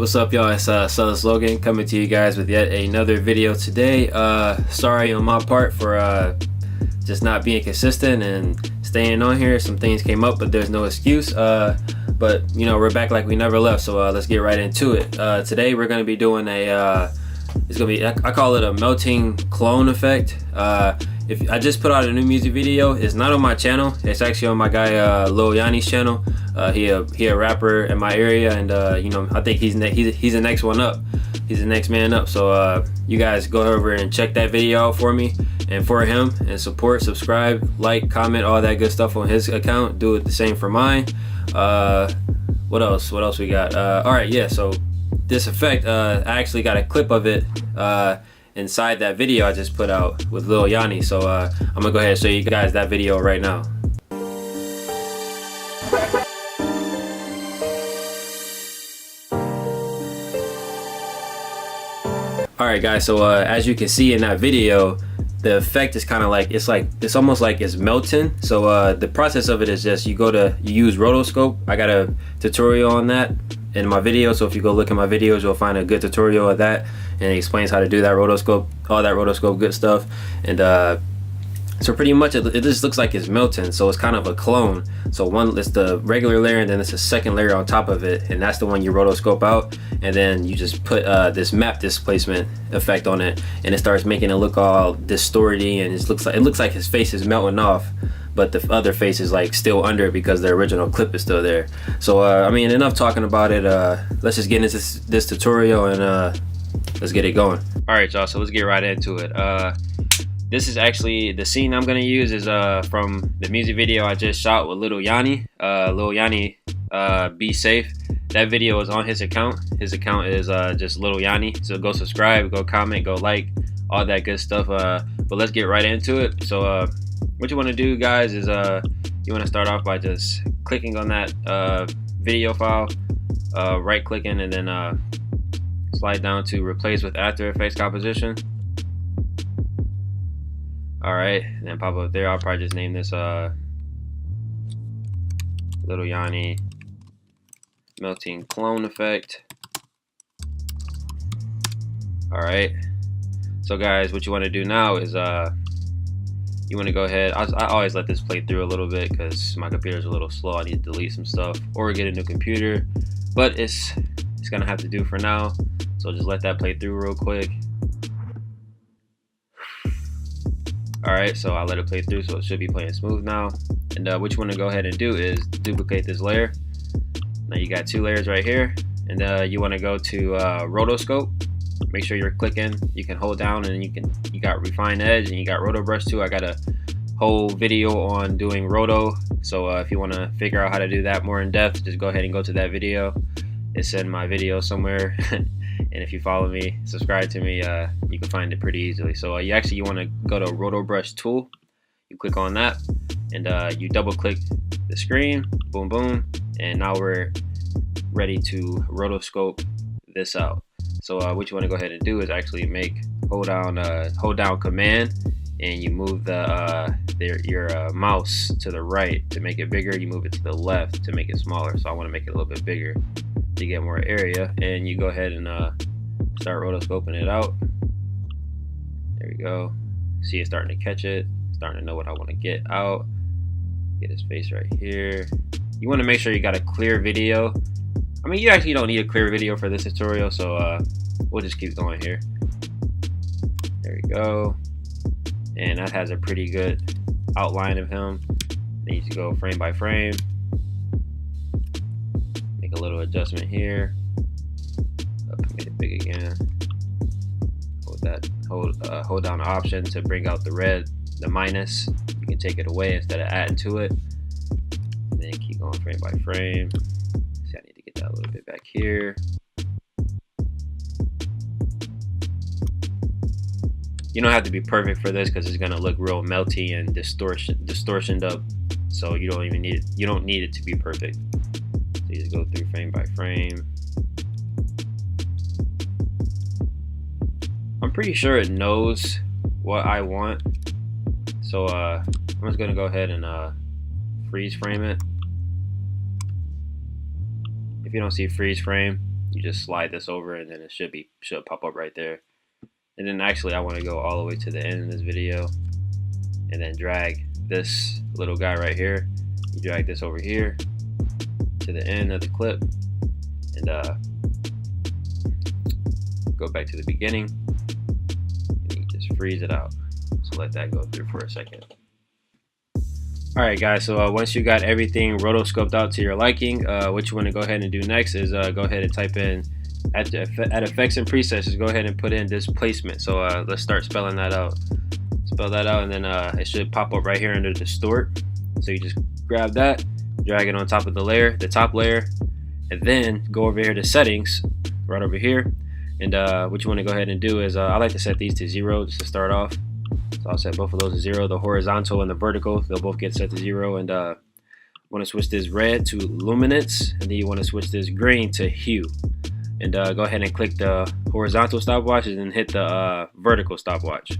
What's up, y'all? It's Cellis Logan coming to you guys with yet another video today. Sorry on my part for just not being consistent and staying on here. Some things came up, but there's no excuse. But you know, we're back like we never left, so let's get right into it. Today we're going to be doing it's going to be, I call it a melting clone effect. If I just put out a new music video, it's not on my channel. It's actually on my guy Lil Yanni-Be's channel. He a rapper in my area, and you know, I think he's the next one up. He's the next man up. So you guys go over and check that video out for me and for him, and support, subscribe, like, comment, all that good stuff on his account. Do it the same for mine. What else we got? All right, yeah, so this effect, I actually got a clip of it inside that video I just put out with Lil Yanni. So I'm gonna go ahead and show you guys that video right now. Alright guys, so as you can see in that video, the effect is kind of like, it's almost like it's melting. So the process of it is just you use rotoscope. I got a tutorial on that in my video, so if you go look at my videos, you'll find a good tutorial of that, and it explains how to do that rotoscope, all that rotoscope good stuff. And so pretty much it just looks like it's melting, so it's kind of a clone. So one, it's the regular layer, and then it's a second layer on top of it, and that's the one you rotoscope out, and then you just put this map displacement effect on it, and it starts making it look all distorted, and it looks like his face is melting off, but the other face is like still under because the original clip is still there. So I mean, enough talking about it. Let's just get into this tutorial, and let's get it going. All right, y'all, so let's get right into it. This is actually the scene I'm gonna use is from the music video I just shot with Lil Yanni. Lil Yanni, Be Safe. That video is on his account. His account is just Lil Yanni. So go subscribe, go comment, go like, all that good stuff. But let's get right into it. So what you want to do, guys, is you want to start off by just clicking on that video file, right clicking, and then slide down to replace with After Effects composition. Alright, and then pop up there. I'll probably just name this Lil Yanni melting clone effect. Alright, so guys, what you want to do now is you want to go ahead. I always let this play through a little bit because my computer's a little slow. I need to delete some stuff or get a new computer, but it's gonna have to do for now. So just let that play through real quick. Alright, so I let it play through, so it should be playing smooth now. And what you want to go ahead and do is duplicate this layer. Now you got two layers right here, and you want to go to rotoscope. Make sure you're clicking. You can hold down, and you got refine edge, and you got roto brush too. I got a whole video on doing roto, so if you want to figure out how to do that more in depth, just go ahead and go to that video. It's in my video somewhere. And if you follow me, subscribe to me, you can find it pretty easily. So you want to go to roto brush tool. You click on that, and you double click the screen, boom boom, and now we're ready to rotoscope this out. So what you want to go ahead and do is actually hold down command, and you move your mouse to the right to make it bigger. You move it to the left to make it smaller. So I want to make it a little bit bigger to get more area, and you go ahead and start rotoscoping it out. There we go. See it starting to catch it, starting to know what I want to get out. Get his face right here. You want to make sure you got a clear video. I mean, you actually don't need a clear video for this tutorial, so we'll just keep going here. There we go. And that has a pretty good outline of him. Needs to go frame by frame. Make a little adjustment here. Make it big again. Hold down the option to bring out the red, the minus. You can take it away instead of adding to it. And then keep going frame by frame. See, I need to get that a little bit back here. You don't have to be perfect for this because it's gonna look real melty and distortioned up. So you don't need it to be perfect. So you just go through frame by frame. I'm pretty sure it knows what I want. So I'm just gonna go ahead and freeze frame it. If you don't see freeze frame, you just slide this over, and then it should pop up right there. And then actually I want to go all the way to the end of this video and then drag this little guy right here. You drag this over here to the end of the clip and go back to the beginning, and you just freeze it out. So let that go through for a second. Alright guys, so once you got everything rotoscoped out to your liking, what you want to go ahead and do next is go ahead and type in at effects and presets, just go ahead and put in displacement. So let's start spelling that out. Spell that out, and then it should pop up right here under distort. So you just grab that, drag it on top of the layer, the top layer, and then go over here to settings, right over here. And what you want to go ahead and do is I like to set these to 0 just to start off. So I'll set both of those to 0. The horizontal and the vertical, they'll both get set to 0. And want to switch this red to luminance, and then you want to switch this green to hue. And go ahead and click the horizontal stopwatch and then hit the vertical stopwatch.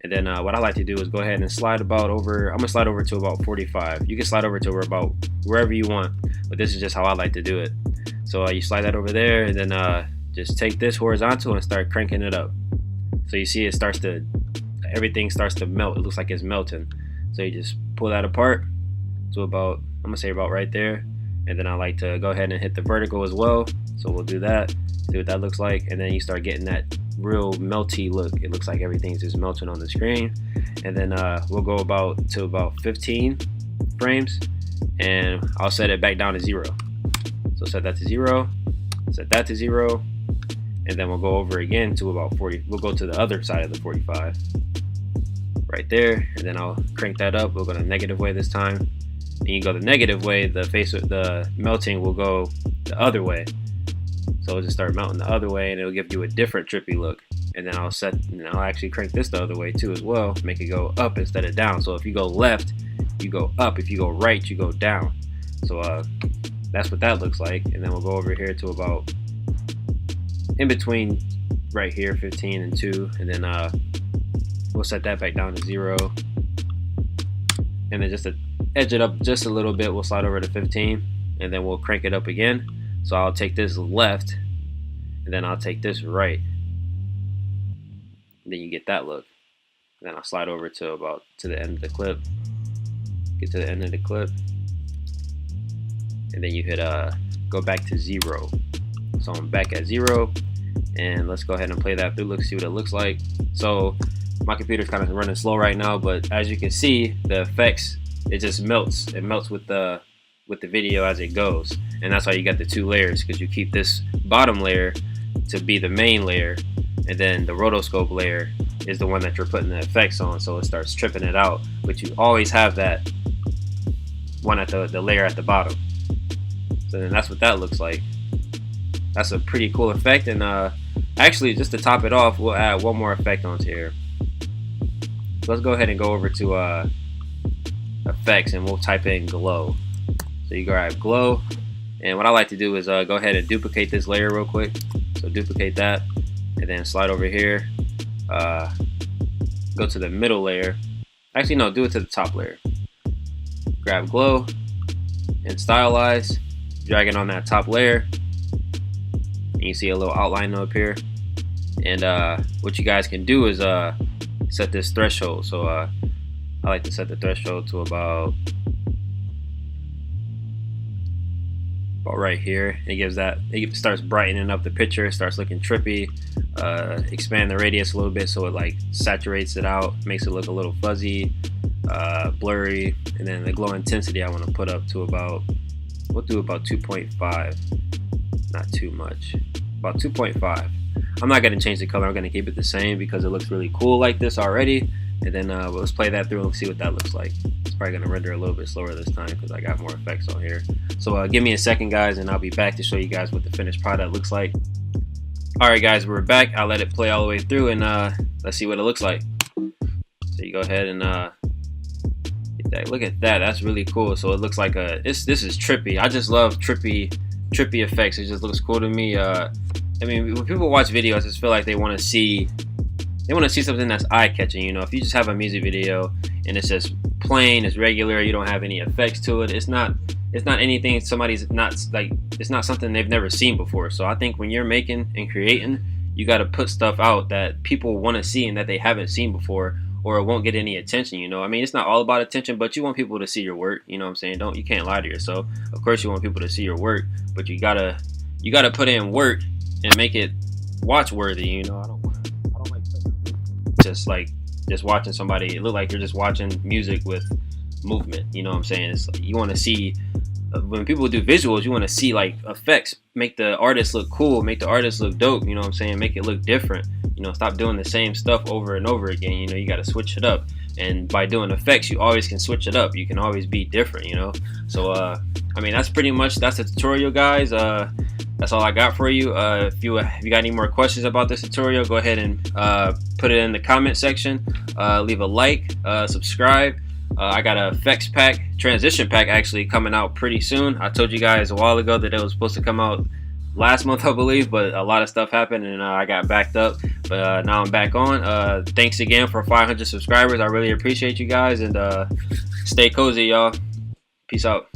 And then what I like to do is go ahead and slide about over. I'm gonna slide over to about 45. You can slide over to about wherever you want, but this is just how I like to do it. So you slide that over there, and then just take this horizontal and start cranking it up. So you see everything starts to melt. It looks like it's melting. So you just pull that apart to about, I'm gonna say about right there. And then I like to go ahead and hit the vertical as well. So we'll do that, see what that looks like. And then you start getting that real melty look. It looks like everything's just melting on the screen. And then we'll go about 15 frames, and I'll set it back down to 0. So set that to 0, set that to 0, and then we'll go over again to about 40. We'll go to the other side of the 45 right there, and then I'll crank that up. We'll go the negative way this time. And you go the negative way, the melting will go the other way. So it'll just start melting the other way, and it'll give you a different trippy look. And then I'll actually crank this the other way too as well, make it go up instead of down. So if you go left, you go up. If you go right, you go down. So that's what that looks like. And then we'll go over here to about in between right here, 15 and 2, and then we'll set that back down to 0. And then just to edge it up just a little bit, we'll slide over to 15, and then we'll crank it up again. So I'll take this left, and then I'll take this right, and then you get that look. And then I'll slide over to the end of the clip, get to the end of the clip, and then you hit go back to 0. So I'm back at 0, and let's go ahead and play that through. Let's see what it looks like. So my computer's kind of running slow right now, but as you can see, the effects, it just melts. It melts with the video as it goes, and that's why you got the 2 layers, because you keep this bottom layer to be the main layer, and then the rotoscope layer is the one that you're putting the effects on, so it starts tripping it out. But you always have that one at the layer at the bottom. So then that's what that looks like. That's a pretty cool effect. And actually, just to top it off, we'll add one more effect onto here. So let's go ahead and go over to effects, and we'll type in glow. So you grab glow, and what I like to do is go ahead and duplicate this layer real quick. So duplicate that, and then slide over here, go to the middle layer. Actually no, do it to the top layer. Grab glow and stylize, drag it on that top layer, and you see a little outline up here. And what you guys can do is set this threshold. So I like to set the threshold to about right here. It starts brightening up the picture, starts looking trippy. Expand the radius a little bit so it like saturates it out, makes it look a little fuzzy, blurry. And then the glow intensity I want to put up to about, we'll do about 2.5, not too much, about 2.5. I'm not going to change the color, I'm going to keep it the same because it looks really cool like this already. And then let's play that through and see what that looks like. It's probably going to render a little bit slower this time because I got more effects on here. So give me a second, guys, and I'll be back to show you guys what the finished product looks like. Alright guys, we're back. I'll let it play all the way through, and let's see what it looks like. So you go ahead and get that. Look at that, that's really cool. So it looks like this is trippy. I just love trippy effects. It just looks cool to me. I mean, when people watch videos, I just feel like they want to see something that's eye-catching. You know, if you just have a music video and it's just plain, it's regular, you don't have any effects to it, it's not it's not anything somebody's not like, it's not something they've never seen before. So I think when you're making and creating, you got to put stuff out that people want to see and that they haven't seen before, or it won't get any attention. You know, I mean, it's not all about attention, but you want people to see your work. You know what I'm saying? You can't lie to yourself. Of course you want people to see your work, but you gotta put in work and make it watch worthy. You know, I don't like just watching somebody. It look like you're just watching music with movement. You know what I'm saying? It's like, you want to see, when people do visuals, you want to see like effects, make the artist look cool, make the artist look dope. You know what I'm saying? Make it look different. You know, stop doing the same stuff over and over again. You know, you got to switch it up. And by doing effects, you always can switch it up. You can always be different, you know? So, I mean, that's the tutorial, guys. That's all I got for you. If you got any more questions about this tutorial, go ahead and put it in the comment section. Leave a like, subscribe. I got a effects pack, transition pack actually coming out pretty soon. I told you guys a while ago that it was supposed to come out last month, I believe, but a lot of stuff happened and I got backed up. But now I'm back on. Thanks again for 500 subscribers. I really appreciate you guys, and stay cozy, y'all. Peace out.